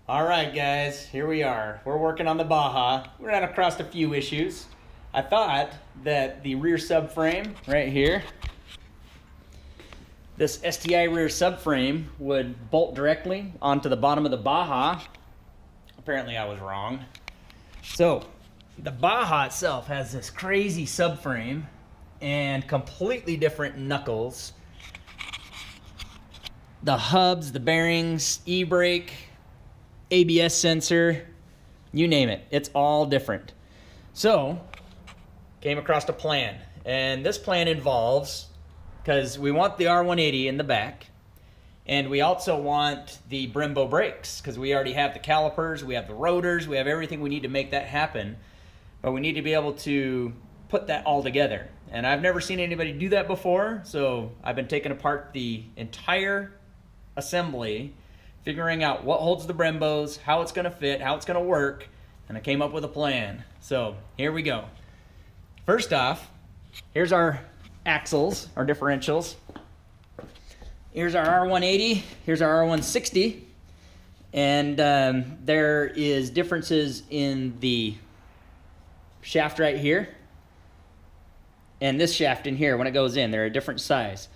All right, guys, here we are. We're working on the Baja. We ran across a few issues. I thought that the rear subframe right here, this STI rear subframe would bolt directly onto the bottom of the Baja. Apparently I was wrong. So the Baja itself has this crazy subframe and completely different knuckles. The hubs, the bearings, e-brake, ABS sensor, you name it, it's all different. So, came across a plan, and this plan involves, because we want the R180 in the back, and we also want the Brembo brakes, because we already have the calipers, we have the rotors, we have everything we need to make that happen, but we need to be able to put that all together. And I've never seen anybody do that before, so I've been taking apart the entire assembly, figuring out what holds the Brembos, how it's gonna fit, how it's gonna work, and I came up with a plan. So here we go. First off, here's our axles, our differentials. Here's our R180, here's our R160, and there is differences in the shaft right here and this shaft in here when it goes in. They're a different size.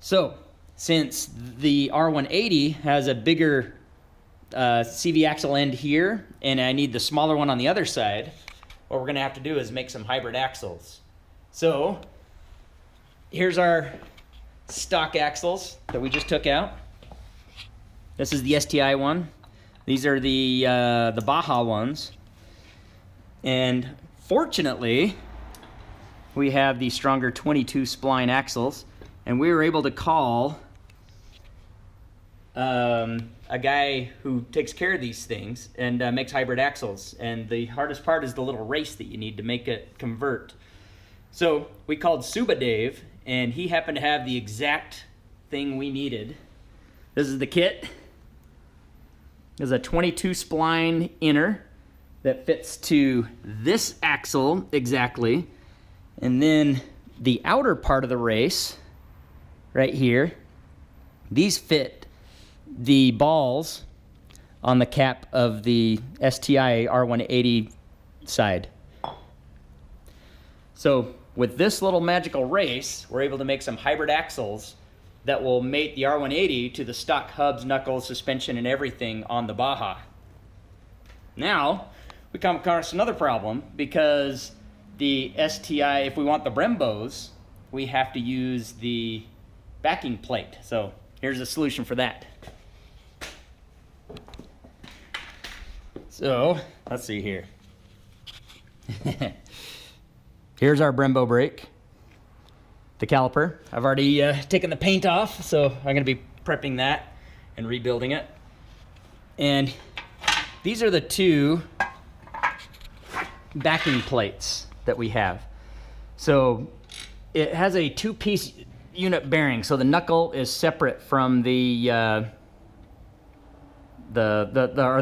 So since the R180 has a bigger CV axle end here, and I need the smaller one on the other side, what we're gonna have to do is make some hybrid axles. So here's our stock axles that we just took out. This is the STI one. These are the Baja ones. And fortunately, we have the stronger 22 spline axles, and we were able to call a guy who takes care of these things and makes hybrid axles. And the hardest part is the little race that you need to make it convert. So we called Suba Dave, and he happened to have the exact thing we needed. This is the kit. There's a 22 spline inner that fits to this axle exactly. And then the outer part of the race right here, these fit the balls on the cap of the STI R180 side. So with this little magical race, we're able to make some hybrid axles that will mate the R180 to the stock hubs, knuckles, suspension, and everything on the Baja. Now, we come across another problem, because the STI, if we want the Brembos, we have to use the backing plate. So here's a solution for that. So let's see here. Here's our Brembo brake, the caliper. I've already taken the paint off, so I'm gonna be prepping that and rebuilding it. And these are the two backing plates that we have. So it has a two-piece unit bearing, so the knuckle is separate from the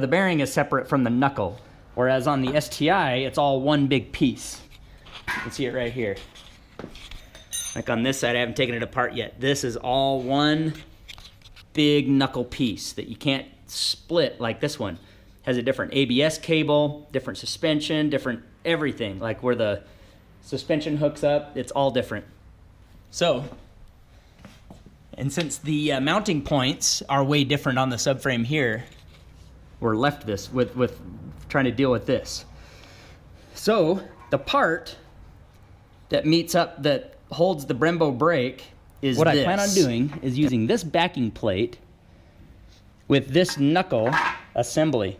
bearing is separate from the knuckle, whereas on the STI it's all one big piece. You can see it right here. Like on this side, I haven't taken it apart yet. This is all one big knuckle piece that you can't split like this one. Has a different ABS cable, different suspension, different everything. Like where the suspension hooks up, it's all different. So, and since the mounting points are way different on the subframe here, we're left this with trying to deal with this. So the part that meets up, that holds the Brembo brake, is what this. I plan on doing is using this backing plate with this knuckle assembly.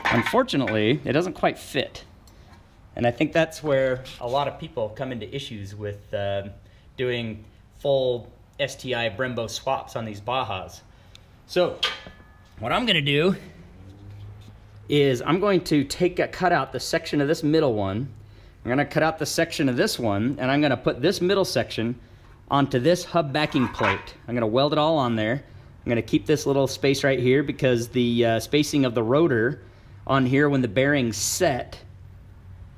Unfortunately, it doesn't quite fit. And I think that's where a lot of people come into issues with doing full STI Brembo swaps on these Bajas. So what I'm gonna do is I'm going to cut out the section of this middle one. I'm gonna cut out the section of this one, and I'm gonna put this middle section onto this hub backing plate. I'm gonna weld it all on there. I'm gonna keep this little space right here because the spacing of the rotor on here when the bearing's set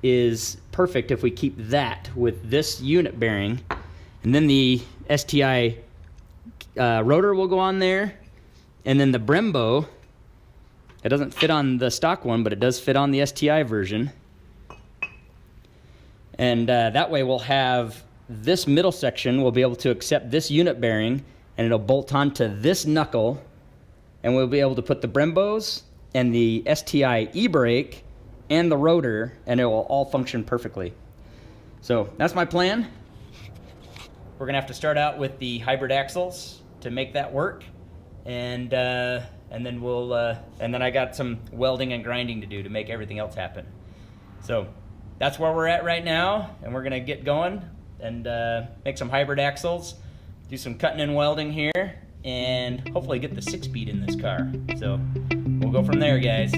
is perfect if we keep that with this unit bearing. And then the STI rotor will go on there, and then the Brembo It doesn't fit on the stock one, but it does fit on the STI version. And that way we'll have this middle section, we'll be able to accept this unit bearing, and it'll bolt onto this knuckle, and we'll be able to put the Brembos and the STI e-brake and the rotor, and it will all function perfectly. So that's my plan. We're gonna have to start out with the hybrid axles to make that work, and then I got some welding and grinding to do to make everything else happen. So that's where we're at right now, and we're gonna get going and make some hybrid axles, do some cutting and welding here, and hopefully get the 6-speed in this car. So we'll go from there, guys.